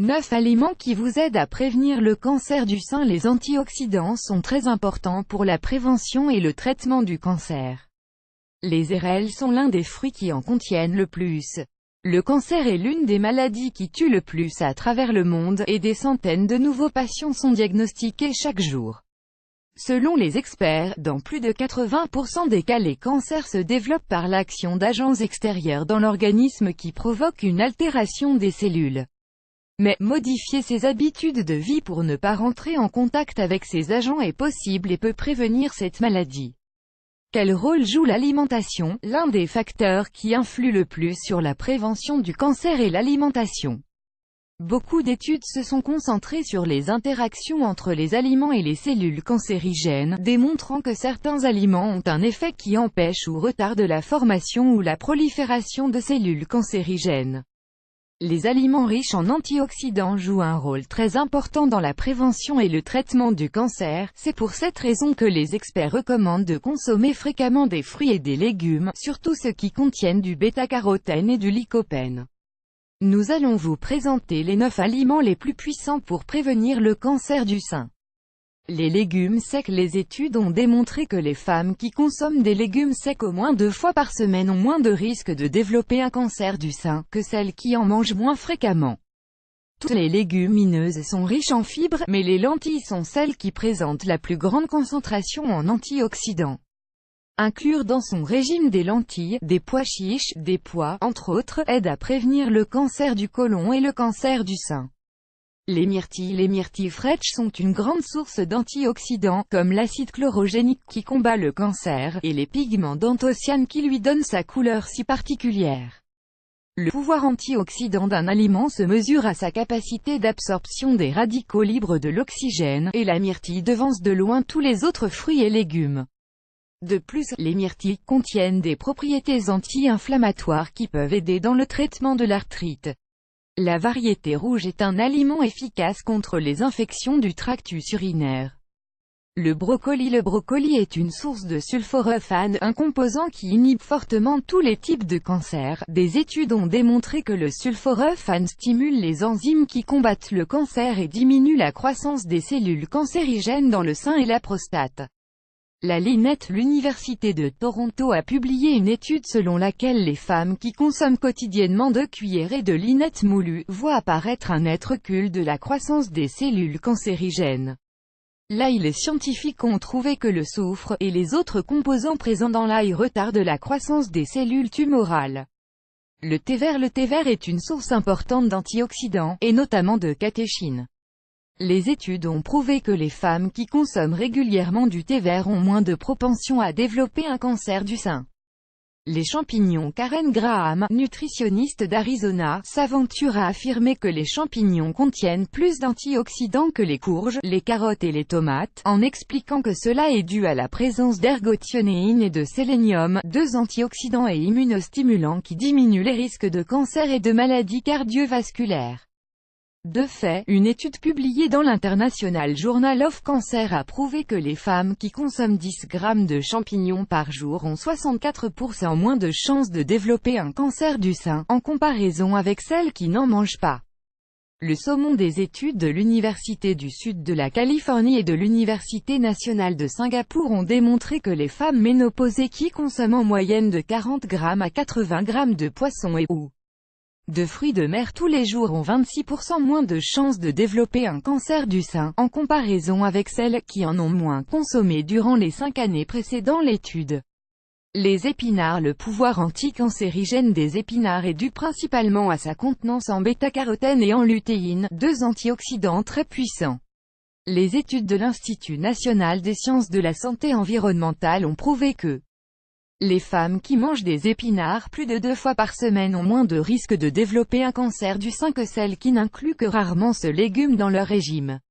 9 aliments qui vous aident à prévenir le cancer du sein. Les antioxydants sont très importants pour la prévention et le traitement du cancer. Les érelles sont l'un des fruits qui en contiennent le plus. Le cancer est l'une des maladies qui tuent le plus à travers le monde, et des centaines de nouveaux patients sont diagnostiqués chaque jour. Selon les experts, dans plus de 80% des cas, les cancers se développent par l'action d'agents extérieurs dans l'organisme qui provoquent une altération des cellules. Mais, modifier ses habitudes de vie pour ne pas rentrer en contact avec ces agents est possible et peut prévenir cette maladie. Quel rôle joue l'alimentation? L'un des facteurs qui influe le plus sur la prévention du cancer est l'alimentation. Beaucoup d'études se sont concentrées sur les interactions entre les aliments et les cellules cancérigènes, démontrant que certains aliments ont un effet qui empêche ou retarde la formation ou la prolifération de cellules cancérigènes. Les aliments riches en antioxydants jouent un rôle très important dans la prévention et le traitement du cancer. C'est pour cette raison que les experts recommandent de consommer fréquemment des fruits et des légumes, surtout ceux qui contiennent du bêta-carotène et du lycopène. Nous allons vous présenter les 9 aliments les plus puissants pour prévenir le cancer du sein. Les légumes secs. Les études ont démontré que les femmes qui consomment des légumes secs au moins 2 fois par semaine ont moins de risques de développer un cancer du sein, que celles qui en mangent moins fréquemment. Toutes les légumineuses sont riches en fibres, mais les lentilles sont celles qui présentent la plus grande concentration en antioxydants. Inclure dans son régime des lentilles, des pois chiches, des pois, entre autres, aide à prévenir le cancer du côlon et le cancer du sein. Les myrtilles. Les myrtilles fraîches sont une grande source d'antioxydants, comme l'acide chlorogénique qui combat le cancer, et les pigments d'anthocyanes qui lui donnent sa couleur si particulière. Le pouvoir antioxydant d'un aliment se mesure à sa capacité d'absorption des radicaux libres de l'oxygène, et la myrtille devance de loin tous les autres fruits et légumes. De plus, les myrtilles contiennent des propriétés anti-inflammatoires qui peuvent aider dans le traitement de l'arthrite. La variété rouge est un aliment efficace contre les infections du tractus urinaire. Le brocoli. Le brocoli est une source de sulforaphane, un composant qui inhibe fortement tous les types de cancer. Des études ont démontré que le sulforaphane stimule les enzymes qui combattent le cancer et diminue la croissance des cellules cancérigènes dans le sein et la prostate. La Linnet. L'Université de Toronto a publié une étude selon laquelle les femmes qui consomment quotidiennement 2 cuillerées de linette moulue voient apparaître un net recul de la croissance des cellules cancérigènes. Là, les scientifiques ont trouvé que le soufre et les autres composants présents dans l'ail retardent la croissance des cellules tumorales. Le thé vert. Le thé vert est une source importante d'antioxydants, et notamment de catéchines. Les études ont prouvé que les femmes qui consomment régulièrement du thé vert ont moins de propension à développer un cancer du sein. Les champignons. Karen Graham, nutritionniste d'Arizona, s'aventure à affirmer que les champignons contiennent plus d'antioxydants que les courges, les carottes et les tomates, en expliquant que cela est dû à la présence d'ergothionéine et de sélénium, 2 antioxydants et immunostimulants qui diminuent les risques de cancer et de maladies cardiovasculaires. De fait, une étude publiée dans l'International Journal of Cancer a prouvé que les femmes qui consomment 10 grammes de champignons par jour ont 64% moins de chances de développer un cancer du sein, en comparaison avec celles qui n'en mangent pas. Le saumon. Des études de l'Université du Sud de la Californie et de l'Université nationale de Singapour ont démontré que les femmes ménopausées qui consomment en moyenne de 40 grammes à 80 grammes de poisson et ou de fruits de mer tous les jours ont 26% moins de chances de développer un cancer du sein, en comparaison avec celles qui en ont moins consommé durant les 5 années précédant l'étude. Les épinards. Le pouvoir anticancérigène des épinards est dû principalement à sa contenance en bêta-carotène et en lutéine, 2 antioxydants très puissants. Les études de l'Institut national des sciences de la santé environnementale ont prouvé que les femmes qui mangent des épinards plus de 2 fois par semaine ont moins de risques de développer un cancer du sein que celles qui n'incluent que rarement ce légume dans leur régime.